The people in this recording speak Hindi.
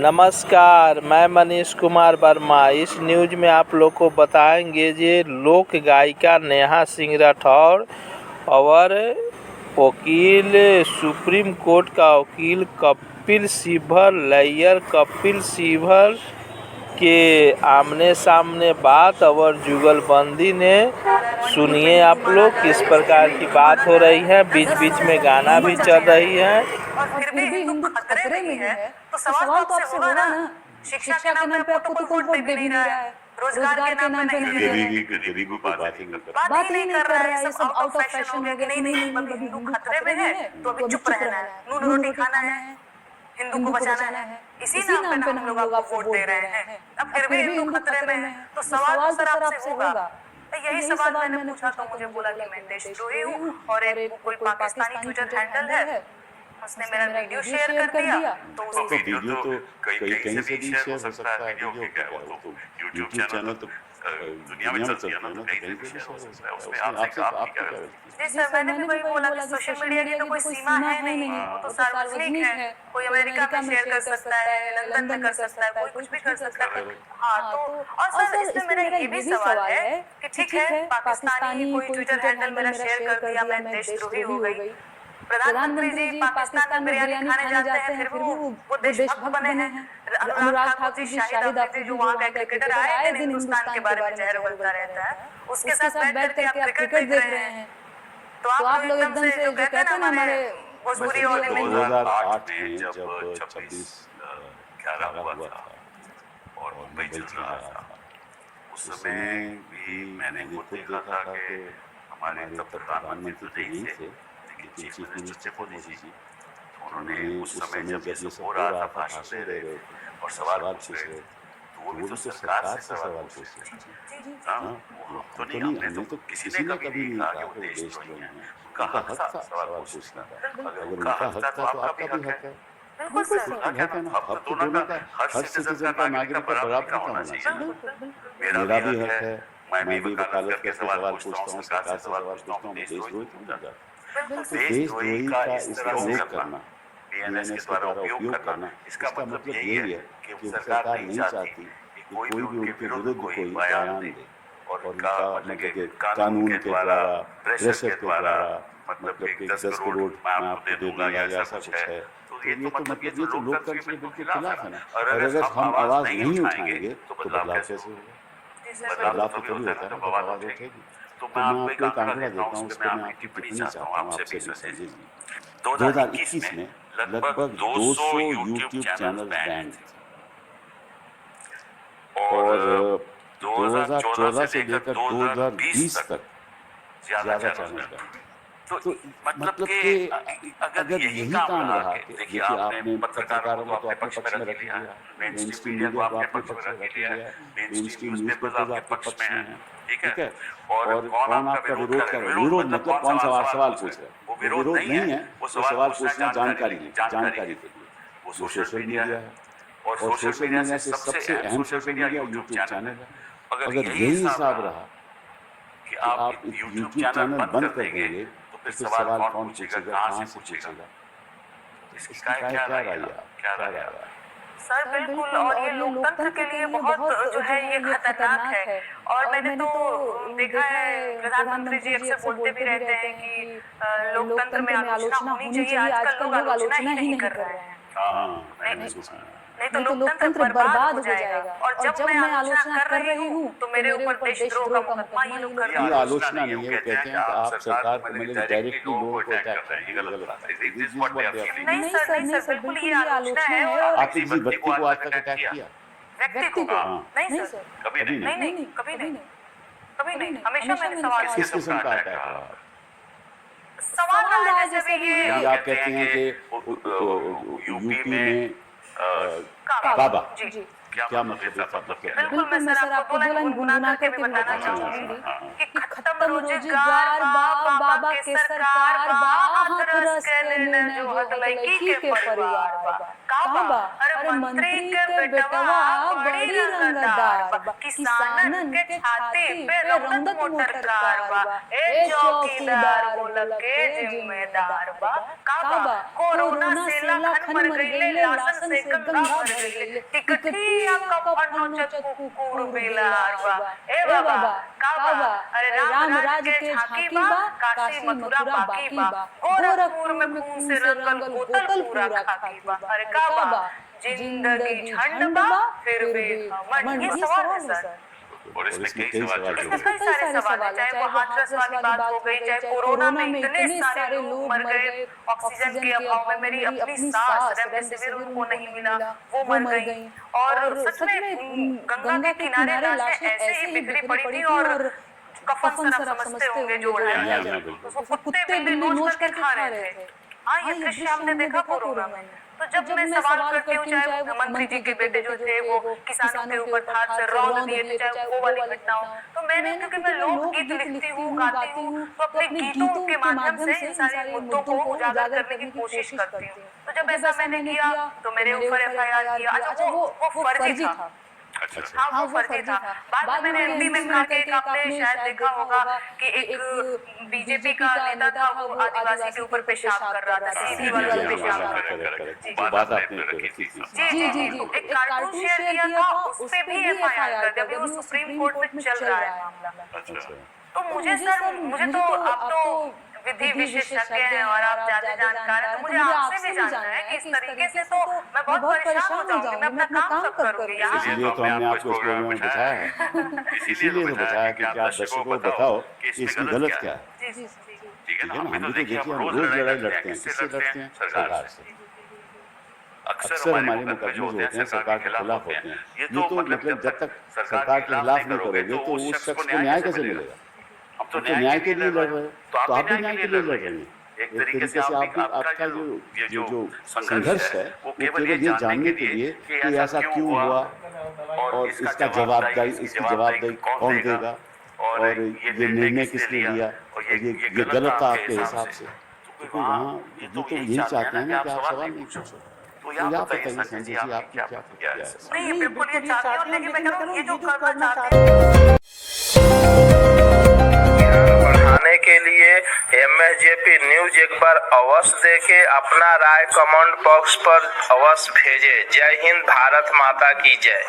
नमस्कार, मैं मनीष कुमार वर्मा। इस न्यूज में आप लोग को बताएंगे कि लोक गायिका नेहा सिंह राठौर और वकील सुप्रीम कोर्ट का वकील कपिल सिब्बल लॉयर कपिल सिब्बल के आमने सामने बात और जुगलबंदी ने सुनिए आप लोग किस प्रकार की बात हो रही है। बीच बीच में गाना भी चल रही है। और फिर भी हिंदू खतरे में है तो सवाल तो आपसे होगा ना, शिक्षा के नाम पे आपको तो कोई वोट दे भी नहीं रहा है, रोजगार के नाम पे नहीं दे रहा है, गरीबी को बात ही नहीं कर रहा है। ये सब आउट ऑफ फैशन हो गया कि नहीं अभी हिंदू खतरे में है तो अभी चुप रहना है, नून रोटी खाना है, हिंदू को बचाना है। इसी नाम पे हम लोग आपको वोट दे रहे हैं। अब फिर भी हिंदू खतरे में है तो सवाल तो सर आपसे होगा। यही सवाल मैंने पूछा तो मुझे बोला कि मैं देशद्रोही हूँ और एक कोई पाकिस्तानी ट्विटर हैंडल है, उसने मेरा वीडियो शेयर कर दिया। तो वीडियो तो कहीं से भी शेयर हो सकता है। वीडियो क्या है, वो तो यूट्यूब चैनल तो दुनिया में चलती है ना, तो कहीं से भी शेयर हो सकता है। उसमें आप क्या करते हैं? जी सर, मैंने भी वही बोला कि सोशल मीडिया की तो कोई सीमा है नहीं, वो तो सार्वजनिक है। कोई अमेरिका में शेयर कर सकता है, लंदन में कर सकता है, कोई कुछ भी कर सकता है। हाँ तो और सर इसमें मेरा ये भी सवाल है कि ठीक है पाकिस्तानी कोई ट्विटर हैंडल मेरा शेयर कर दिया, मैं देशद्रोही हो गई। प्रधानमंत्री जी पाकिस्तान में बिरयानी खाने जाते हैं, फिर वो देशभक्त बने हैं। अनुराग ठाकुर जी, शाहिद अफरीदी जो वहाँ का क्रिकेटर आए दिन हिंदुस्तान के बारे में जहर उगलता रहता है, उसके साथ बैठ करके आप क्रिकेट देख रहे हैं। तो आप लोग एकदम से जो कहते हैं ना हमारे भोजपुरी वाले में 2008 में जब 26/11 हुआ था और मुंबई चल रहा था, उस समय भी मैंने खुद देखा था कि हमारे तब प्रधानमंत्री तो नहीं थे, लेकिन चीफ मिनिस्टर थे मोदी जी। उन्होंने उस समय जब ये सब हो रहा था भाषण दे रहे थे और सवाल पूछ रहे थे, तो वो भी तो सरकार से सवाल पूछ रहे थे। तो नहीं, हमने तो किसी ने कभी नहीं कहा कि वो देशद्रोही हैं। उनका हक था सवाल पूछने का। अगर उनका हक था तो आपका भी हक है। बिल्कुल सर, हक है ना, हक तो दोनों का, हर सिटीजन का, नागरिक का बराबर का होना चाहिए। मेरा भी हक है, मैं भी वकालत करके सवाल पूछता हूँ, सरकार से सवाल पूछता हूँ, मैं देशद्रोही क्यों हो जाता? देशद्रोही का इस तरह करना, बीएनएस के द्वारा उपयोग करना, इसका मतलब यही है कि सरकार नहीं चाहती कि कोई भी उनके विरुद्ध कोई बयान दे और उनका मतलब कि कानून के द्वारा, प्रेशर के द्वारा, मतलब कि 10 करोड़ मैं आपको दे दूंगा या ऐसा कुछ है। तो ये तो मतलब ये तो लोकतंत्र के बिल्कुल खिलाफ है ना। और अगर हम आवाज नहीं उठाएंगे तो बदलाव कैसे होगा? बदलाव तो तभी होता है जब आवाज उठेगी। तो मैं आपको एक आंकड़ा देता हूँ, उस पर मैं आपकी टिप्पणी चाहता हूँ आपसे भी संजय जी। 2021 में लगभग 200 यूट्यूब चैनल बैंड थे और 2014 से लेकर 2020 तक ज्यादा चैनल बैंड। तो मतलब कि अगर यही काम रहा कि देखिए आपने पत्रकारों को तो अपने पक्ष में रख लिया, मेन स्ट्रीम मीडिया को आपने पक्ष में रख लिया, मेन स्ट्रीम न्यूज़पेपर्स आपके पक्ष में हैं, ठीक है। और कौन आपका विरोध कर रहा है? विरोध मतलब कौन सवाल पूछ रहा है? वो विरोध नहीं है, वो सवाल पूछना जानकारी के लिए। वो सोशल मीडिया है और सोशल मीडिया से सबसे अहम सोशल मीडिया यूट्यूब चैनल है। अगर यही हिसाब रहा कि आप यूट्यूब चैनल बंद कर देंगे तो फिर सवाल कौन पूछेगा, कहाँ से पूछेगा? इसका क्या राय है? सर बिल्कुल, और ये लोकतंत्र के लिए बहुत जो है ये खतरनाक है। और मैंने तो देखा है प्रधानमंत्री जी अक्सर बोलते भी रहते हैं कि लोकतंत्र में आलोचना होनी चाहिए। आजकल लोग आलोचना ही नहीं कर रहे हैं। नहीं तो लोकतंत्र बर्बाद हो जाएगा। और जब मैं आलोचना कर रही हूँ तो मेरे ऊपर देशद्रोह का मुकदमा ये लोग कर रहे हैं। ये आलोचना नहीं है, वो कहते हैं कि आप सरकार को मतलब डायरेक्टली लोगों को अटैक कर रहे हैं। ये गलत बात है। नहीं सर, बिल्कुल ये आलोचना है। और आप किसी व्यक्ति को आज तक अटैक किया? व्यक्ति को नहीं सर, कभी नहीं। हमेशा मैंने सवाल किस किस्म का अटैक रहा? सवाल रहा है जैसे ये आप कहते हैं कि यूपी में काबा, क्या मतलब? बिल्कुल मैं सर आपको दो लाइन गुनगुना करके बताना चाहूंगी कि खत्म खत्म रोजगार बा, बाबा के सरकार बा, हाथ रस के लेने जो हत लड़की के परिवार बा। का बा? अरे मंत्री के बेटवा बड़ी रंगदार बा, किसानन के छाती पे रंगत मोटर कार बा, ए चौकीदार बोल के जिम्मेदार बा। का बा? कोरोना से लाखन मर गईले, लाशन से गंगा भर गईले, टिकटिया कफन नोचत कुकुर बिलार बा। ए बाबा का बा? अरे राम राज के झांकी बा, काशी मथुरा बाकी बा, गोरखपुर में खून से रंगल बोतल पूरा खाकी बा। अरे का बा? जिंदगी झंड बा फिर भी घमंड। ये सवाल है सर, और इसमें कई सवाल इसमें कई सारे सवाल है, चाहे वो हाथरस वाली बात हो गई, चाहे कोरोना में इतने सारे लोग मर गए, ऑक्सीजन के अभाव में मेरी अपनी सास रेमडेसिविर उनको नहीं मिला, वो मर गई। और सच में गंगा के किनारे लाशें ऐसे ही बिखरी पड़ी थी, और कफन सर आप समझते होंगे जो उड़ाया गया, उसको कुत्ते बिल्ली नोच कर खा रहे थे। हाँ, ये दृश्य हमने देखा कोरोना में। तो जब मैं सवाल करती हूँ, चाहे वो मंत्री जी के बेटे जो थे वो किसानों के ऊपर हाथ से रौंद दिए थे, चाहे वो वाली घटना हो, तो मैंने, क्योंकि मैं लोकगीत लिखती हूँ, गाती हूँ, तो अपने गीतों के माध्यम से इन सारे मुद्दों को उजागर करने की कोशिश करती हूँ। तो जब ऐसा मैंने किया तो मेरे ऊपर FIR किया। अच्छा, वो फर्जी था। हाँ, वो फर्जी था। बाद में मैंने MP में आके आपने शायद देखा होगा कि एक बीजेपी का नेता था, वो आदिवासी के ऊपर पेशाब कर रहा था, सीधी वाला पेशाब कर रहा था। बात आपने रखी थी। जी, एक कार्टून शेयर किया था, उस पे भी FIR कर दिया, अभी वो सुप्रीम कोर्ट में चल रहा है मामला। तो मुझे तो आप तो विधि विशेषज्ञ हैं और आप ज्यादा जानकार हैं, तो मुझे आपसे भी जानना है कि इस तरीके से तो मैं बहुत परेशान हो जाऊंगी, मैं अपना काम कब करूंगी। इसलिए तो हमने आपको इस प्रोग्राम में बताया है, इसीलिए तो बताया कि आप दर्शकों को बताओ कि इसमें गलत क्या है। ठीक है ना, हम भी तो देखिए, हम रोज लड़ाई लड़ते हैं, किससे लड़ते हैं? सरकार से। अक्सर हमारे मुकदमे जो होते हैं सरकार के खिलाफ होते हैं। ये तो मतलब जब तक सरकार के खिलाफ नहीं करोगे तो उस शख्स को न्याय कैसे मिलेगा? हम तो न्याय के लिए लड़ रहे हैं, तो आप भी न्याय के लिए लड़ रहे हैं। एक तरीके से आपका जो संघर्ष है वो केवल ये जानने के लिए कि ऐसा क्यों हुआ और इसकी जवाबदेही कौन देगा और ये निर्णय किसने लिया और ये गलत था आपके हिसाब से। तो यहाँ ये तो यही चाहते हैं ना कि आप सवाल नहीं पूछो। तो यहाँ बताइए संजय जी, आपकी क्या प्रतिक्रिया है? नहीं, बिल्कुल ये चाहते हैं, लेकिन मैं कह रहा हूँ ये जो करना चाहते हैं बढ़ाने के लिए MSJP न्यूज एक बार अवश्य देखे, अपना राय कमेंट बॉक्स पर अवश्य भेजे। जय हिंद, भारत माता की जय।